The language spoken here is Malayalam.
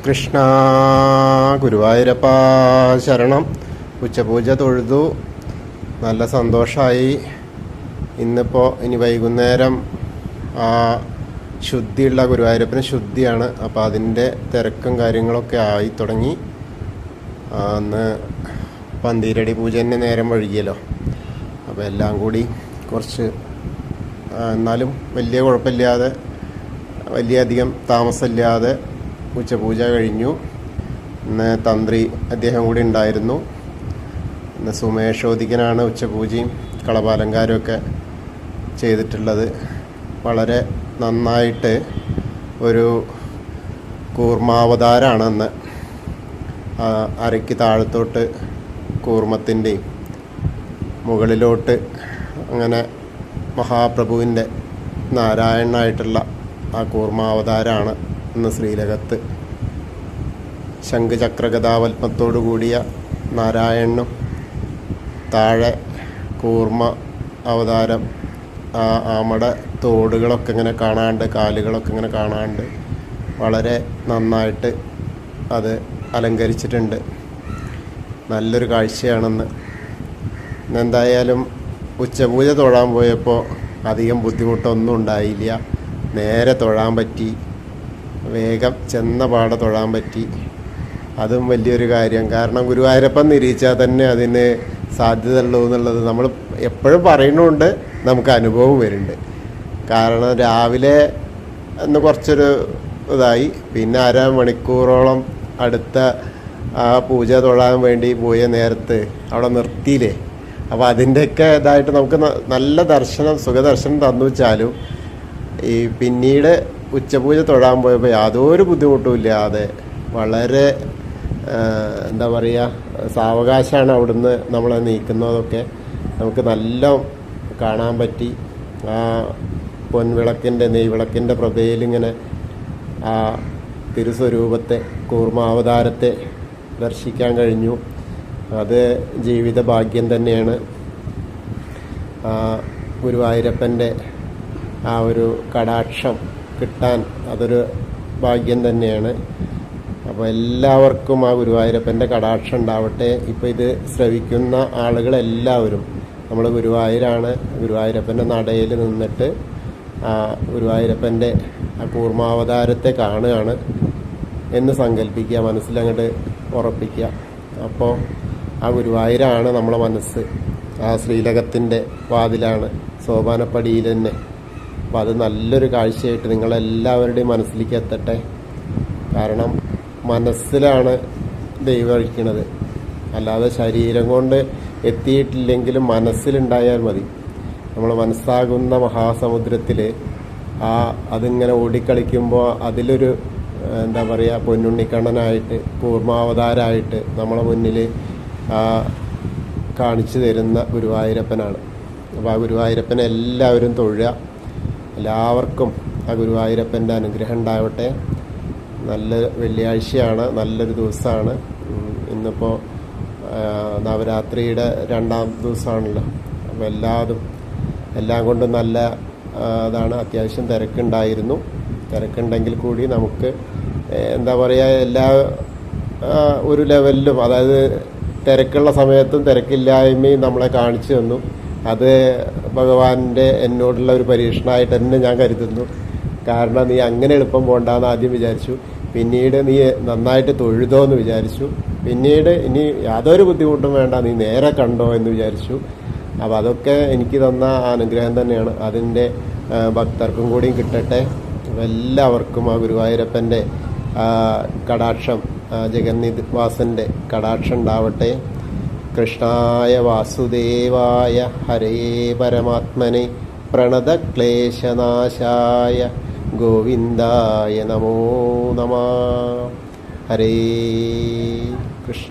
കൃഷ്ണ ഗുരുവായൂരപ്പ ശരണം. ഉച്ചപൂജ തൊഴുതു, നല്ല സന്തോഷമായി. ഇന്നിപ്പോൾ ഇനി വൈകുന്നേരം ശുദ്ധിയുള്ള ഗുരുവായൂരപ്പന് ശുദ്ധിയാണ്. അപ്പോൾ അതിൻ്റെ തിരക്കും കാര്യങ്ങളൊക്കെ ആയി തുടങ്ങി. അന്ന് പന്തീരടി പൂജ തന്നെ നേരം വഴുകിയല്ലോ. അപ്പോൾ എല്ലാം കൂടി കുറച്ച് എന്നാലും വലിയ കുഴപ്പമില്ലാതെ, വലിയ അധികം താമസമില്ലാതെ ഉച്ചപൂജ കഴിഞ്ഞു. ഇന്ന് തന്ത്രി അദ്ദേഹം കൂടി ഉണ്ടായിരുന്നു. ഇന്ന് സുമേഷോദികനാണ് ഉച്ചപൂജയും കളഭാലങ്കാരമൊക്കെ ചെയ്തിട്ടുള്ളത്. വളരെ നന്നായിട്ട് ഒരു കൂർമാവതാരമാണ് അന്ന്. അരയ്ക്ക് താഴത്തോട്ട് കൂർമ്മത്തിൻ്റെയും മുകളിലോട്ട് അങ്ങനെ മഹാപ്രഭുവിൻ്റെ നാരായണനായിട്ടുള്ള ആ കൂർമാവതാരമാണ് ഇന്ന് ശ്രീലകത്ത്. ശംഖുചക്രഗദാവൽപ്പത്തോടു കൂടിയ നാരായണനും താഴെ കൂർമ്മ അവതാരം. ആ ആമയുടെ തോടുകളൊക്കെ ഇങ്ങനെ കാണാണ്ട്, കാലുകളൊക്കെ ഇങ്ങനെ കാണാണ്ട് വളരെ നന്നായിട്ട് അത് അലങ്കരിച്ചിട്ടുണ്ട്. നല്ലൊരു കാഴ്ചയാണെന്ന്. എന്തായാലും ഉച്ചപൂജ തൊഴാൻ പോയപ്പോൾ അധികം ബുദ്ധിമുട്ടൊന്നും ഉണ്ടായില്ല. നേരെ തൊഴാൻ പറ്റി, വേഗം ചെന്ന പാടെ തൊഴാൻ പറ്റി. അതും വലിയൊരു കാര്യം. കാരണം ഗുരുവായൂരപ്പൻ നിരീച്ചാൽ തന്നെ അതിന് സാധ്യത ഉള്ളൂ എന്നുള്ളത് നമ്മൾ എപ്പോഴും പറയുന്നുണ്ട്, നമുക്ക് അനുഭവം വരുന്നുണ്ട്. കാരണം രാവിലെ ഒന്ന് കുറച്ചൊരു ഇതായി, പിന്നെ അരമണിക്കൂറോളം അടുത്ത ആ പൂജ തൊഴാൻ വേണ്ടി പോയ നേരത്ത് അവിടെ നിർത്തിയില്ലേ. അപ്പോൾ അതിൻ്റെയൊക്കെ ഇതായിട്ട് നമുക്ക് നല്ല ദർശനം, സുഖദർശനം തന്നു വെച്ചാലും ഈ പിന്നീട് ഉച്ചപൂജ തൊഴാൻ പോയപ്പോൾ യാതൊരു ബുദ്ധിമുട്ടും ഇല്ലാതെ വളരെ എന്താ പറയുക, സാവകാശമാണ് അവിടുന്ന് നമ്മളെ നീക്കുന്നതൊക്കെ നമുക്ക് നല്ല കാണാൻ പറ്റി. ആ പൊൻവിളക്കിൻ്റെ, നെയ്വിളക്കിൻ്റെ പ്രഭയിലിങ്ങനെ ആ തിരുസ്വരൂപത്തെ, കൂർമാവതാരത്തെ ദർശിക്കാൻ കഴിഞ്ഞു. അത് ജീവിത ഭാഗ്യം തന്നെയാണ്. ഗുരുവായൂരപ്പൻ്റെ ആ ഒരു കടാക്ഷം കിട്ടാൻ അതൊരു ഭാഗ്യം തന്നെയാണ്. അപ്പോൾ എല്ലാവർക്കും ആ ഗുരുവായൂരപ്പൻ്റെ കടാക്ഷം ഉണ്ടാവട്ടെ. ഇപ്പോൾ ഇത് ശ്രവിക്കുന്ന ആളുകളെല്ലാവരും നമ്മൾ ഗുരുവായൂരാണ്, ഗുരുവായൂരപ്പൻ്റെ നടയിൽ നിന്നിട്ട് ആ ഗുരുവായൂരപ്പൻ്റെ ആ കൂർമാവതാരത്തെ കാണുകയാണ് എന്ന് സങ്കല്പിക്കുക, മനസ്സിലങ്ങോട്ട് ഉറപ്പിക്കുക. അപ്പോൾ ആ ഗുരുവായൂരാണ് നമ്മളെ മനസ്സ്. ആ ശ്രീലകത്തിൻ്റെ വാതിലാണ്, സോപാനപ്പടിയിൽ തന്നെ. അപ്പോൾ അത് നല്ലൊരു കാഴ്ചയായിട്ട് നിങ്ങളെല്ലാവരുടെയും മനസ്സിലേക്ക് എത്തട്ടെ. കാരണം മനസ്സിലാണ് ദൈവം ഇരിക്കുന്നത്, അല്ലാതെ ശരീരം കൊണ്ട് എത്തിയിട്ടില്ലെങ്കിലും മനസ്സിലുണ്ടായാൽ മതി. നമ്മൾ മനസ്സാകുന്ന മഹാസമുദ്രത്തിൽ അതിങ്ങനെ ഓടിക്കളിക്കുമ്പോൾ അതിലൊരു എന്താ പറയുക, പൊന്നുണ്ണിക്കണ്ണനായിട്ട്, കൂർമാവതാരമായിട്ട് നമ്മളെ മുന്നിൽ കാണിച്ചു തരുന്ന ഗുരുവായൂരപ്പനാണ്. അപ്പോൾ ആ ഗുരുവായൂരപ്പനെ എല്ലാവരും തൊഴുക. എല്ലാവർക്കും ആ ഗുരുവായൂരപ്പൻ്റെ അനുഗ്രഹം ഉണ്ടാവട്ടെ. നല്ല വെള്ളിയാഴ്ചയാണ്, നല്ലൊരു ദിവസമാണ്. ഇന്നിപ്പോൾ നവരാത്രിയുടെ 2ാം ദിവസമാണല്ലോ. അപ്പോൾ എല്ലാം കൊണ്ടും നല്ല അതാണ്. അത്യാവശ്യം തിരക്കുണ്ടായിരുന്നു. തിരക്കുണ്ടെങ്കിൽ കൂടി നമുക്ക് എന്താ പറയുക, എല്ലാ ഒരു ലെവലിലും, അതായത് തിരക്കുള്ള സമയത്തും തിരക്കില്ലായ്മയും നമ്മളെ കാണിച്ചു തന്നു. അത് ഭഗവാന്റെ എന്നോടുള്ള ഒരു പരീക്ഷണമായിട്ട് തന്നെ ഞാൻ കരുതുന്നു. കാരണം നീ അങ്ങനെ എളുപ്പം പോകണ്ടെന്ന് ആദ്യം വിചാരിച്ചു, പിന്നീട് നീ നന്നായിട്ട് തൊഴുതോ എന്ന് വിചാരിച്ചു, പിന്നീട് ഇനി യാതൊരു ബുദ്ധിമുട്ടും വേണ്ട, നീ നേരെ കണ്ടോ എന്ന് വിചാരിച്ചു. അപ്പോൾ അതൊക്കെ എനിക്ക് തന്ന അനുഗ്രഹം തന്നെയാണ്. അതിൻ്റെ ഭക്തർക്കും കൂടിയും കിട്ടട്ടെ. എല്ലാവർക്കും ആ ഗുരുവായൂരപ്പൻ്റെ കടാക്ഷം, ജഗന്നിവാസൻ്റെ കടാക്ഷം ഉണ്ടാവട്ടെ. കൃഷ്ണായ വാസുദേവായ ഹരേ പരമാത്മനെ പ്രണതക്ലേശനാശായ ഗോവിന്ദായ നമോ നമഃ. ഹരേ കൃഷ്ണ.